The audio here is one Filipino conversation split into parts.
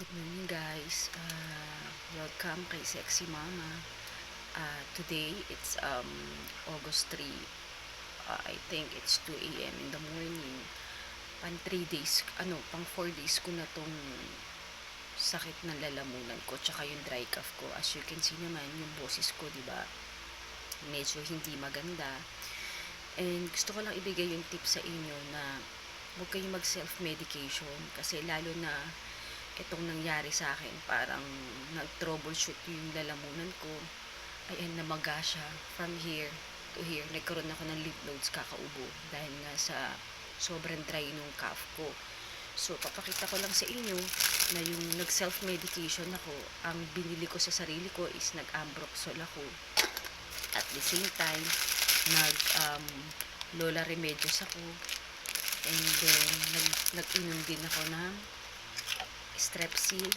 Good morning guys. Welcome kay Sexy Mama. Today it's August 3. I think it's 2 a.m. in the morning. Pang 3 days, pang 4 days ko na tong sakit ng lalamunan ko tsaka yung dry cough ko. As you can see naman, yung boses ko, 'di ba? Medyo hindi maganda. And gusto ko lang ibigay yung tip sa inyo na huwag kayong mag self-medication kasi lalo na itong nangyari sa akin, parang nag-troubleshoot yung lalamunan ko. Ayan, namaga siya from here to here. Nagkaroon ako ng lymph nodes kakaubo dahil nga sa sobrang dry nung cough ko. So, papakita ko lang sa inyo na yung nag-self-medication ako, ang binili ko sa sarili ko is nag-ambroxol ako. At the same time, Lola Remedios ako. And then, nag-inom din ako ng Strepsil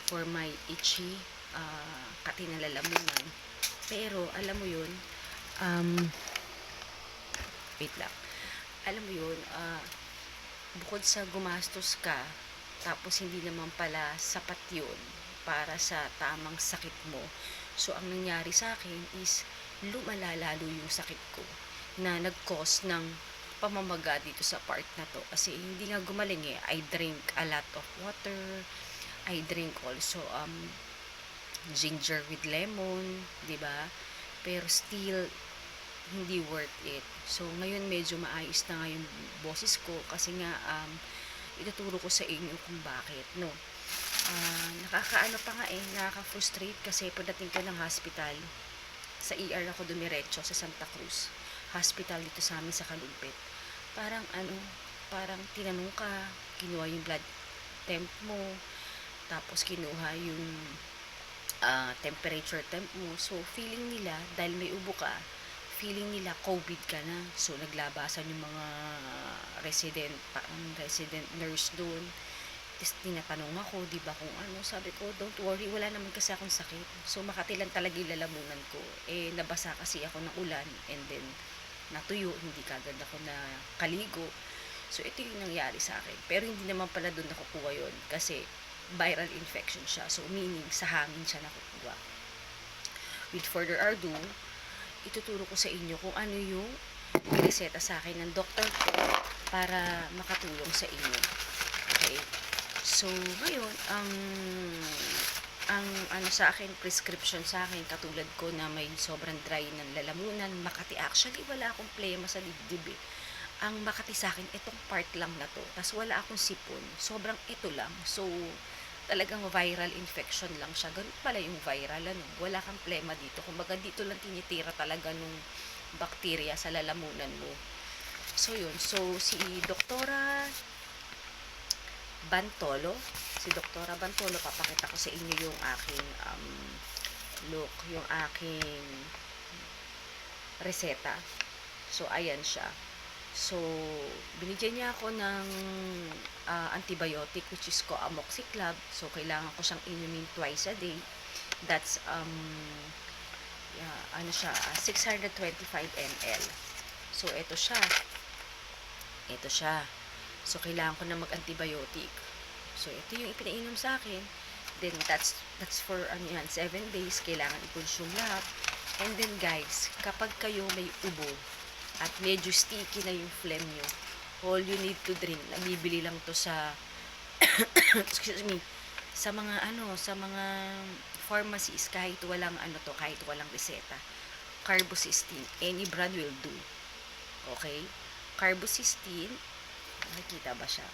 for my itchy kati na lalamunan. Pero, alam mo yun, wait lang. Alam mo yun, bukod sa gumastos ka, tapos hindi naman pala sapat yun para sa tamang sakit mo. So, ang nangyari sa akin is, lumala lalo yung sakit ko na nag-cause ng pamamaga dito sa part na to. Kasi hindi nga gumaling eh. I drink a lot of water. I drink also ginger with lemon, 'di ba? Pero still hindi worth it. So ngayon medyo maayos na nga yung boses ko kasi nga ituturo ko sa inyo kung bakit, no. Nakakaano pa nga eh, nakaka-frustrate kasi pagdating ko ng hospital, sa ER ako dumiretso sa Santa Cruz Hospital dito sa amin sa Kalumpit. Parang tinanong ka, kinuha yung blood temp mo, tapos kinuha yung temperature temp mo. So, feeling nila, dahil may ubo ka, feeling nila COVID ka na. So, naglabasan yung mga resident nurse doon. Tapos tinatanong ako, di ba, kung ano. Sabi ko, don't worry, wala naman kasi akong sakit. So, Makati lang talaga yung lalamunan ko. Eh, nabasa kasi ako ng ulan and then natuyo, hindi kagad ako na kaligo. So, ito yung nangyari sa akin. Pero hindi naman pala doon nakukuha yun kasi viral infection siya. So, meaning sa hangin siya nakukuha. With further ado, ituturo ko sa inyo kung ano yung reseta sa akin ng doktor ko para makatulong sa inyo. Okay? So, ngayon, ang ano sa akin, prescription sa akin, katulad ko na may sobrang dry ng lalamunan, Makati, actually, wala akong plema sa dibdib eh. Ang Makati sa akin, itong part lang na to. Tapos wala akong sipon. Sobrang ito lang. So, talagang viral infection lang siya. Ganun pala yung viral, ano. Wala kang plema dito. Kumbaga, dito lang tinitira talaga nung bacteria sa lalamunan mo. So, yun. So, si Doktora Bantolo, si Doktora Bantolo, papakita ko sa inyo yung aking look, yung aking reseta. So, ayan siya. So, binigyan niya ako ng antibiotic which is Coamoxiclav. So, kailangan ko siyang inumin twice a day. That's, ano siya, 625 ml. So, ito siya. Ito siya. So, kailangan ko na mag-antibiotic. So, ito yung ipinainom sa akin. Then, that's for, 7 days. Kailangan i-consume lahat. And then, guys, kapag kayo may ubo at medyo sticky na yung phlegm nyo, all you need to drink, nabibili lang to sa, excuse me, sa mga pharmacies, kahit walang reseta. Carbocysteine. Any brand will do. Okay? Carbocysteine, nakikita ba siya?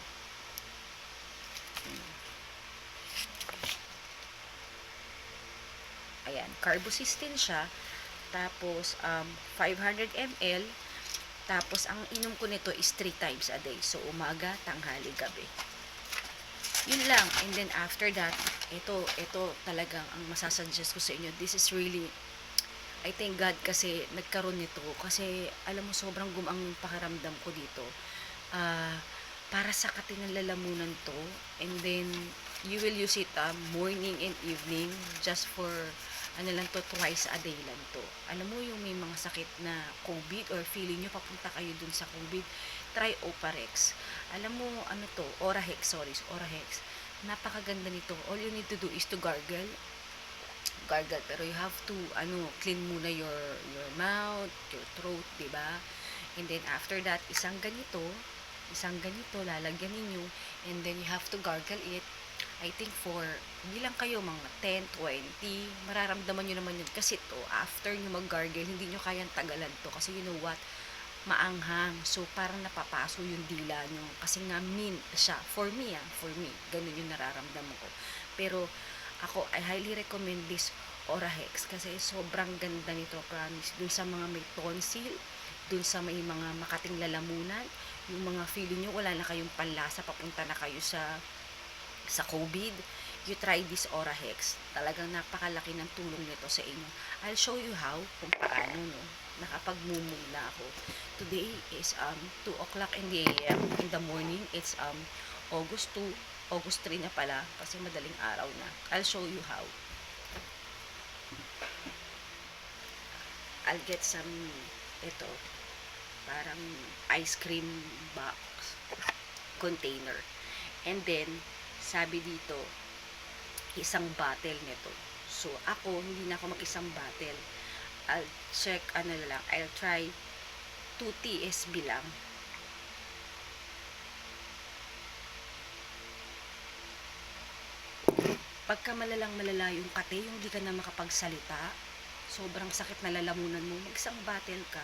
Ayan, carbocysteine siya. Tapos, 500 ml. Tapos, ang inom ko nito is 3 times a day. So, umaga, tanghali, gabi. Yun lang. And then, after that, ito talagang ang masasuggest ko sa inyo. This is really, I thank God kasi nagkaroon nito. Kasi, alam mo, sobrang gumang yung pakiramdam ko dito. Para sa ng lalamunan to, and then you will use it morning and evening, just for twice a day lang to. Alam mo yung may mga sakit na COVID or feeling nyo papunta kayo dun sa COVID, try Oparex. Alam mo Orahex. napakaganda nito. All you need to do is to gargle, pero you have to clean muna your mouth, your throat, 'di ba? And then after that, isang ganito lalagyan ninyo, and then you have to gargle it. I think for bilang kayo mga 10, 20, mararamdaman nyo naman yun kasi to after nyo mag-gargle, hindi nyo kayang tagalan to kasi you know what, maanghang. So, parang napapaso yung dila nyo. Kasi nga, siya. For me, ganun yung nararamdaman ko. Pero, ako, I highly recommend this Orahex kasi sobrang ganda nito, promise. Dun sa mga may tonsil, dun sa may mga makating lalamunan, yung mga feeling nyo, wala na kayong panlasa, papunta na kayo sa COVID, you try this Orahex. Talagang napakalaki ng tulong nito sa inyo. I'll show you how, kung paano, no. Nakapagmumula ako. Today is 2 o'clock in the AM, in the morning. It's August 2, August 3 na pala, kasi madaling araw na. I'll show you how. I'll get some, ito, parang ice cream box container. And then, sabi dito, isang bottle nito. So, ako, hindi na ako mag-isang bottle. I'll check, I'll try 2 TSB lang. Pagka malala yung kate, yung di ka na makapagsalita, sobrang sakit na lalamunan mo, mag-isang bottle ka.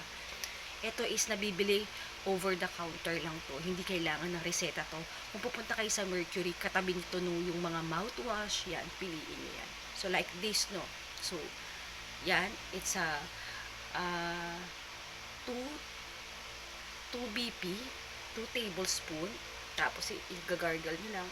Ito is nabibili over the counter lang to. Hindi kailangan ng reseta to. Kung pupunta kayo sa Mercury, katabi nito no, yung mga mouthwash, yan, piliin niyo yan. So, like this, no. So, yan, it's a 2 BP, 2 tablespoon. Tapos, igagargle nyo lang.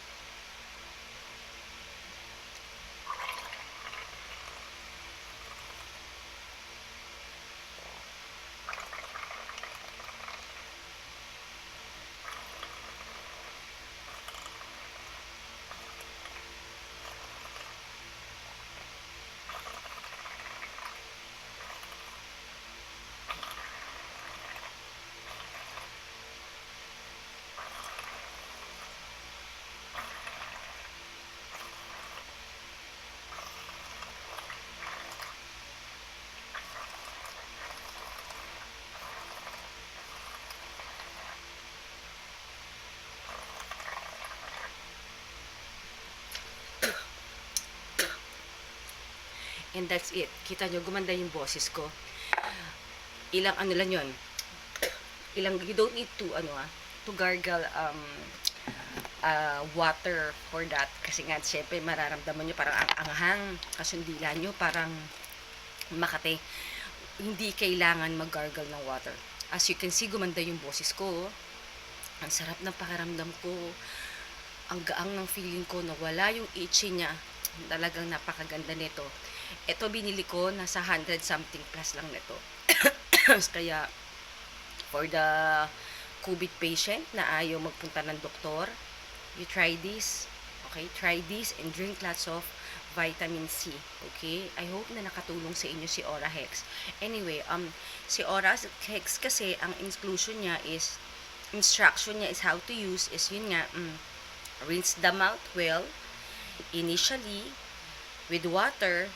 And that's it. Kita nyo, gumanda yung boses ko. Ilang lang yun. You don't need to, to gargle water for that. Kasi nga, syempre, mararamdaman nyo parang anghang. Kasi yung dila nyo parang makate. Hindi kailangan mag-gargle ng water. As you can see, gumanda yung boses ko. Ang sarap ng pakiramdam ko. Ang gaang ng feeling ko, nawala yung itchy niya. Talagang napakaganda nito. Ito binili ko, nasa 100 something plus lang nito. Kaya, for the COVID patient na ayaw magpunta ng doktor, you try this. Okay? Try this and drink lots of vitamin C. Okay? I hope na nakatulong sa inyo si Orahex. Anyway, si Orahex kasi, ang instruction niya is how to use is yun nga, rinse the mouth well, initially, with water,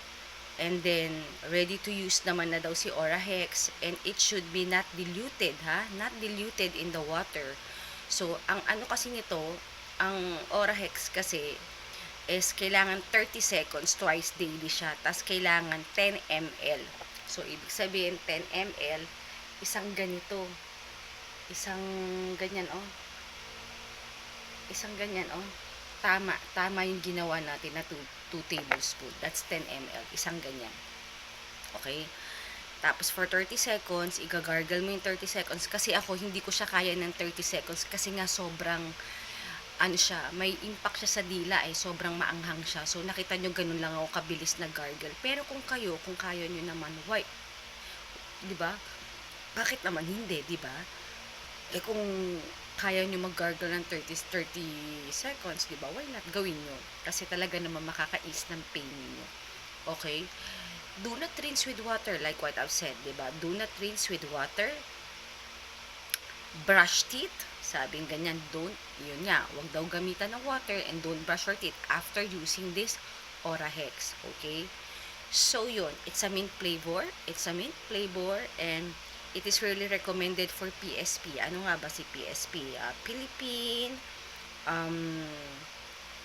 and then, ready to use naman na daw si Orahex, and it should be not diluted, not diluted in the water. So, ang kasi nito, ang Orahex kasi, is kailangan 30 seconds, twice daily siya, tas kailangan 10 ml. So, ibig sabihin, 10 ml, isang ganito, isang ganyan, tama yung ginawa natin na 2 tablespoon. That's 10 ml. Isang ganyan. Okay? Tapos, for 30 seconds, igagargle mo yung 30 seconds. Kasi ako, hindi ko siya kaya ng 30 seconds. Kasi nga, sobrang, may impact siya sa dila, sobrang maanghang siya. So, nakita nyo, ganun lang ako kabilis na gargle. Pero kung kaya nyo naman, why? Diba? Bakit naman hindi, diba? Kung kaya nyo mag-gargle ng 30 seconds, di ba? Why not gawin nyo? Kasi talaga naman makaka-ease ng pain niyo. Okay? Do not rinse with water, like what I've said, di ba? Do not rinse with water. Brush teeth. Sabing ganyan, yun nga, wag daw gamitan ng water and don't brush your teeth after using this Orahex, okay? So yun, it's a mint flavor, and it is really recommended for PSP. Ano nga ba si PSP? Philippine, um,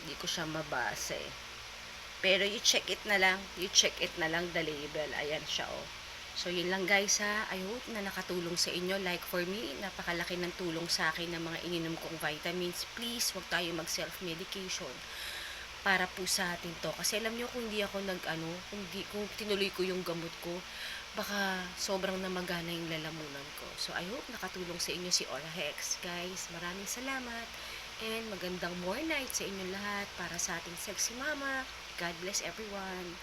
hindi ko siya mabasa eh. Pero you check it na lang the label. Ayan siya oh. So yun lang guys ha. I hope na nakatulong sa inyo. Like for me, napakalaki ng tulong sa akin ng mga ininom kong vitamins. Please, wag tayo mag self-medication para po sa atin to. Kasi alam nyo kung hindi ako kung tinuloy ko yung gamot ko, baka sobrang namagana yung lalamunan ko. So I hope nakatulong sa inyo si Orahex. Guys, maraming salamat. And magandang more night sa inyo lahat para sa ating sexy mama. God bless everyone.